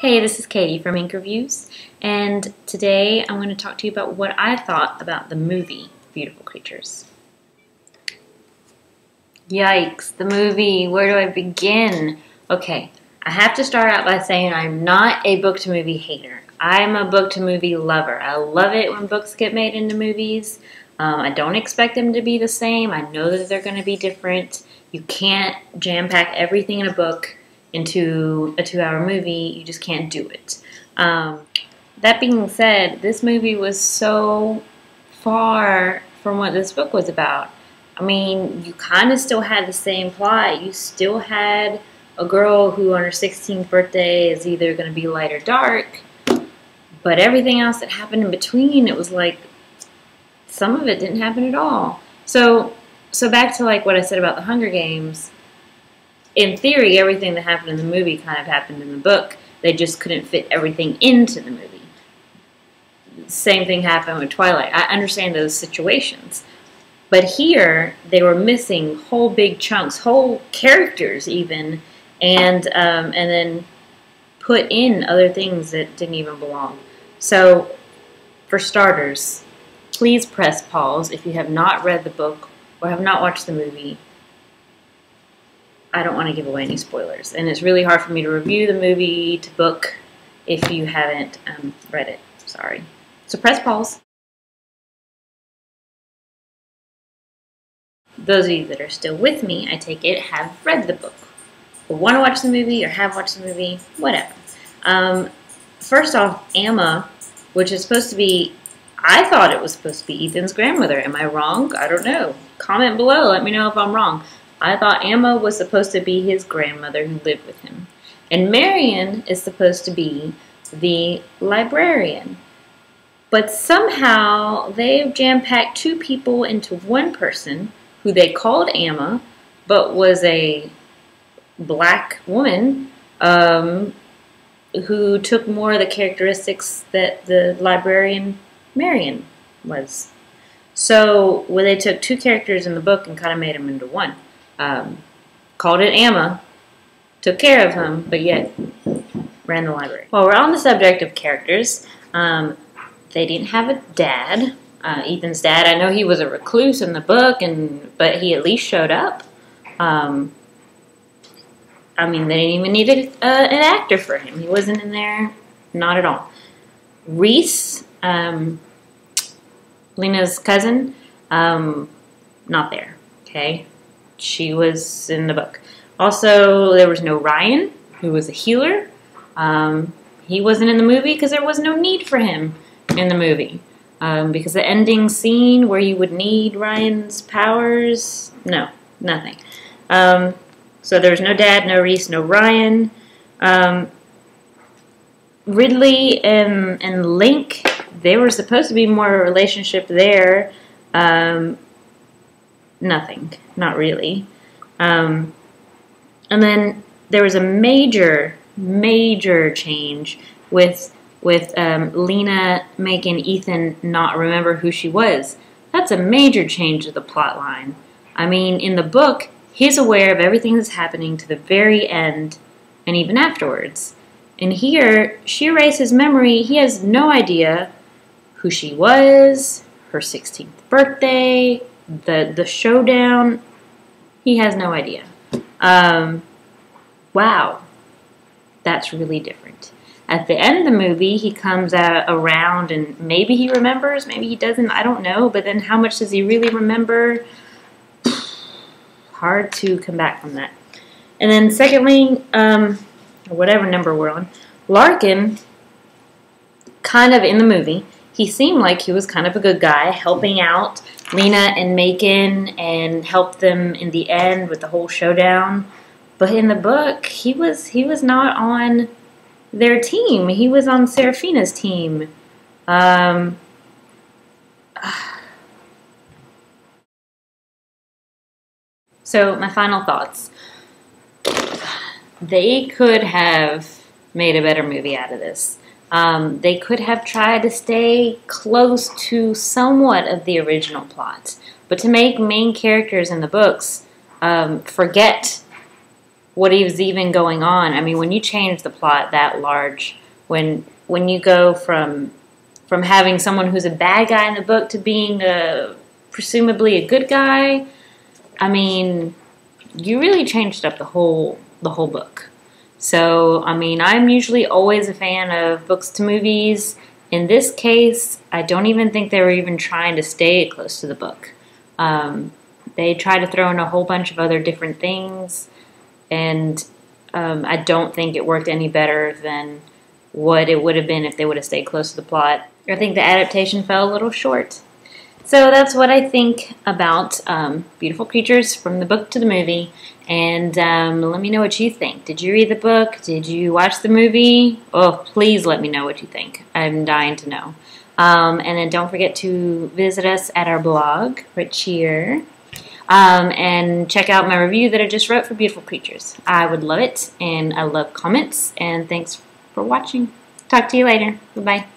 Hey, this is Katie from InkkReviews, and today I'm going to talk to you about what I thought about the movie Beautiful Creatures. Yikes, the movie, where do I begin? Okay, I have to start out by saying I'm not a book-to-movie hater. I'm a book-to-movie lover. I love it when books get made into movies. I don't expect them to be the same. I know that they're going to be different. You can't jam-pack everything in a book into a 2-hour movie. You just can't do it. That being said, this movie was so far from what this book was about. I mean, you kind of still had the same plot. You still had a girl who on her 16th birthday is either going to be light or dark, but everything else that happened in between, it was like some of it didn't happen at all. So back to like what I said about the Hunger Games. In theory, everything that happened in the movie kind of happened in the book. They just couldn't fit everything into the movie. Same thing happened with Twilight. I understand those situations. But here, they were missing whole big chunks, whole characters even, and then put in other things that didn't even belong. So, for starters, please press pause if you have not read the book or have not watched the movie. I don't want to give away any spoilers, and it's really hard for me to review the movie to book if you haven't read it. Sorry. So press pause. Those of you that are still with me, I take it, have read the book, or want to watch the movie, or have watched the movie, whatever. First off, Amma, which is supposed to be, I thought it was supposed to be Ethan's grandmother. Am I wrong? I don't know. Comment below. Let me know if I'm wrong. I thought Amma was supposed to be his grandmother who lived with him. And Marion is supposed to be the librarian. But somehow they've jam-packed two people into one person who they called Amma, but was a black woman who took more of the characteristics that the librarian Marion was. So well, they took two characters in the book and kind of made them into one. Called it Amma, took care of him, but yet ran the library. While we're on the subject of characters, they didn't have a dad. Ethan's dad, I know he was a recluse in the book, but he at least showed up. I mean, they didn't even need an actor for him. He wasn't in there, not at all. Reese, Lena's cousin, not there, okay? She was in the book. Also, there was no Ryan, who was a healer. He wasn't in the movie because there was no need for him in the movie. Because the ending scene where you would need Ryan's powers, no, nothing. So there was no dad, no Reese, no Ryan. Ridley and Link, they were supposed to be more of a relationship there. Nothing, not really. And then there was a major change with Lena making Ethan not remember who she was. That's a major change to the plot line. I mean, in the book, he's aware of everything that's happening to the very end and even afterwards. And here, she erased his memory. He has no idea who she was, her 16th birthday, the showdown. He has no idea. Wow. That's really different. At the end of the movie, he comes around and maybe he remembers, maybe he doesn't, I don't know. But then how much does he really remember? Hard to come back from that. And then secondly, whatever number we're on, Larkin, kind of in the movie, he seemed like he was kind of a good guy, helping out Lena and Macon and helped them in the end with the whole showdown. But in the book, he was not on their team. He was on Serafina's team. So my final thoughts. They could have made a better movie out of this. They could have tried to stay close to somewhat of the original plot. But to make main characters in the books forget what is even going on. I mean, when you change the plot that large, when you go from having someone who's a bad guy in the book to being presumably a good guy, I mean, you really changed up the whole book. So, I mean, I'm usually always a fan of books to movies. In this case, I don't even think they were even trying to stay close to the book. They tried to throw in a whole bunch of other different things, and I don't think it worked any better than what it would have been if they would have stayed close to the plot. I think the adaptation fell a little short. So that's what I think about Beautiful Creatures from the book to the movie. And let me know what you think. Did you read the book? Did you watch the movie? Oh, please let me know what you think. I'm dying to know. And then don't forget to visit us at our blog right here. And check out my review that I just wrote for Beautiful Creatures. I would love it. And I love comments. And thanks for watching. Talk to you later. Bye-bye.